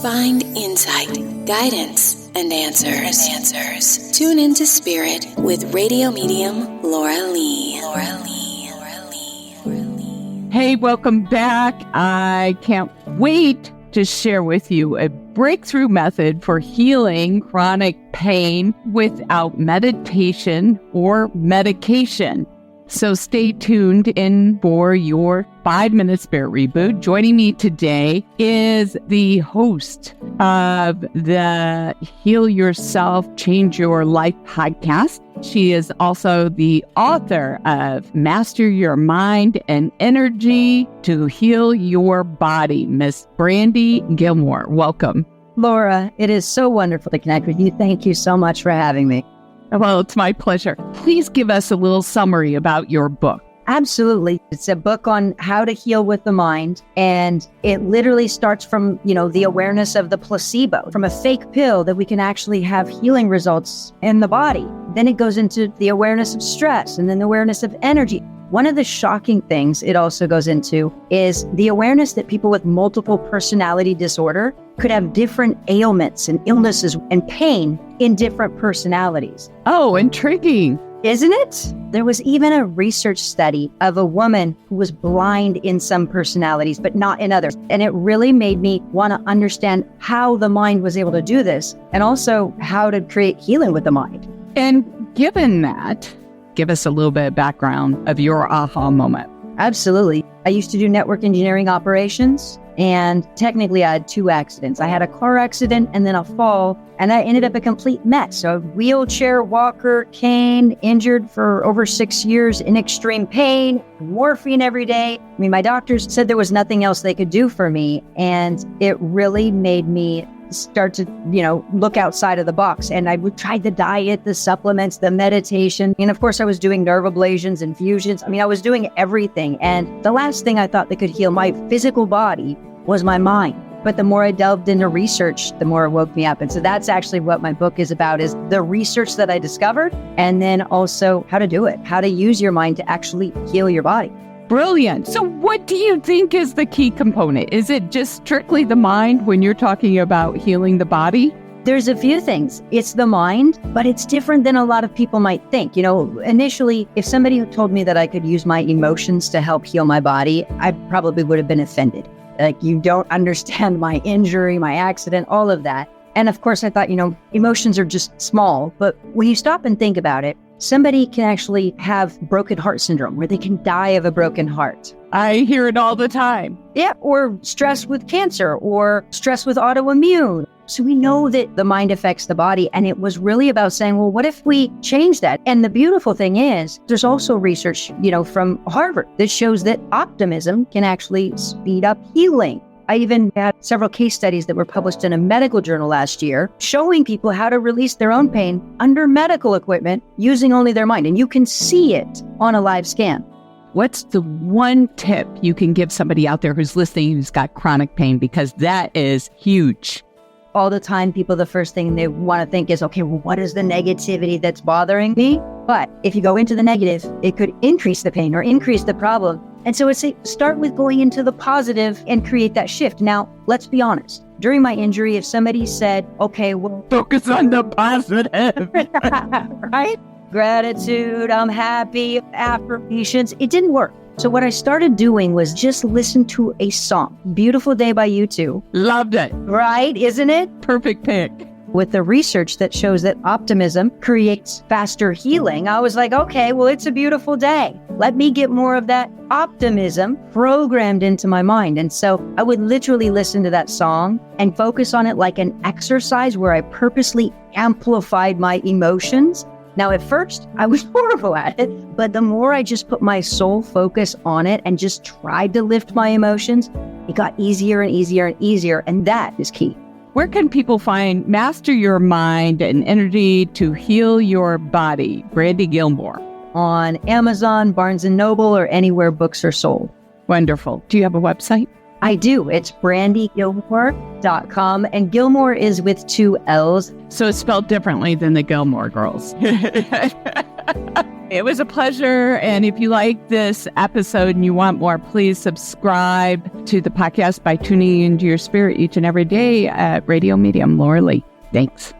Find insight, guidance, and answers. Tune into Spirit with radio medium Laura Lee. Hey, welcome back. I can't wait to share with you a breakthrough method for healing chronic pain without meditation or medication. So stay tuned in for your 5-Minute Spirit Reboot. Joining me today is the host of the Heal Yourself, Change Your Life podcast. She is also the author of Master Your Mind and Energy to Heal Your Body, Miss Brandy Gilmore. Welcome. Laura, it is so wonderful to connect with you. Thank you so much for having me. Well, it's my pleasure. Please give us a little summary about your book. Absolutely. It's a book on how to heal with the mind. And it literally starts from, the awareness of the placebo, from a fake pill that we can actually have healing results in the body. Then it goes into the awareness of stress and then the awareness of energy. One of the shocking things it also goes into is the awareness that people with multiple personality disorder could have different ailments and illnesses and pain in different personalities. Oh, intriguing. Isn't it? There was even a research study of a woman who was blind in some personalities, but not in others. And it really made me want to understand how the mind was able to do this and also how to create healing with the mind. And given that, give us a little bit of background of your aha moment. Absolutely. I used to do network engineering operations, and technically I had 2 accidents. I had a car accident and then a fall, and that ended up a complete mess. So wheelchair, walker, cane, injured for over 6 years in extreme pain, morphine every day. My doctors said there was nothing else they could do for me, and it really made me start to, look outside of the box. And I would try the diet, the supplements, the meditation. And of course, I was doing nerve ablations, infusions. I was doing everything. And the last thing I thought that could heal my physical body was my mind. But the more I delved into research, the more it woke me up. And so that's actually what my book is about, is the research that I discovered, and then also how to do it, how to use your mind to actually heal your body. Brilliant. So what do you think is the key component? Is it just strictly the mind when you're talking about healing the body? There's a few things. It's the mind, but it's different than a lot of people might think. Initially, if somebody had told me that I could use my emotions to help heal my body, I probably would have been offended. Like, you don't understand my injury, my accident, all of that. And of course, I thought, emotions are just small. But when you stop and think about it, somebody can actually have broken heart syndrome, where they can die of a broken heart. I hear it all the time. Yeah, or stress with cancer, or stress with autoimmune. So we know that the mind affects the body. And it was really about saying, well, what if we change that? And the beautiful thing is, there's also research, from Harvard that shows that optimism can actually speed up healing. I even had several case studies that were published in a medical journal last year showing people how to release their own pain under medical equipment using only their mind. And you can see it on a live scan. What's the one tip you can give somebody out there who's listening who's got chronic pain? Because that is huge. All the time, people, the first thing they want to think is, okay, well, what is the negativity that's bothering me? But if you go into the negative, it could increase the pain or increase the problem. And so it's start with going into the positive and create that shift. Now, let's be honest. During my injury, if somebody said, okay, well, focus on the positive, right? Gratitude, I'm happy, affirmations, it didn't work. So what I started doing was just listen to a song. Beautiful Day by U2. Loved it. Right? Isn't it? Perfect pick. With the research that shows that optimism creates faster healing, I was like, okay, well, it's a beautiful day. Let me get more of that optimism programmed into my mind. And so I would literally listen to that song and focus on it like an exercise where I purposely amplified my emotions. Now, at first, I was horrible at it, but the more I just put my sole focus on it and just tried to lift my emotions, it got easier and easier and easier. And that is key. Where can people find Master Your Mind and Energy to Heal Your Body, Brandy Gilmore? On Amazon, Barnes & Noble, or anywhere books are sold. Wonderful. Do you have a website? I do. It's brandygilmore.com, and Gilmore is with 2 L's. So it's spelled differently than the Gilmore Girls. It was a pleasure. And if you like this episode and you want more, please subscribe to the podcast by tuning into your spirit each and every day at Radio Medium. Laura Lee. Thanks.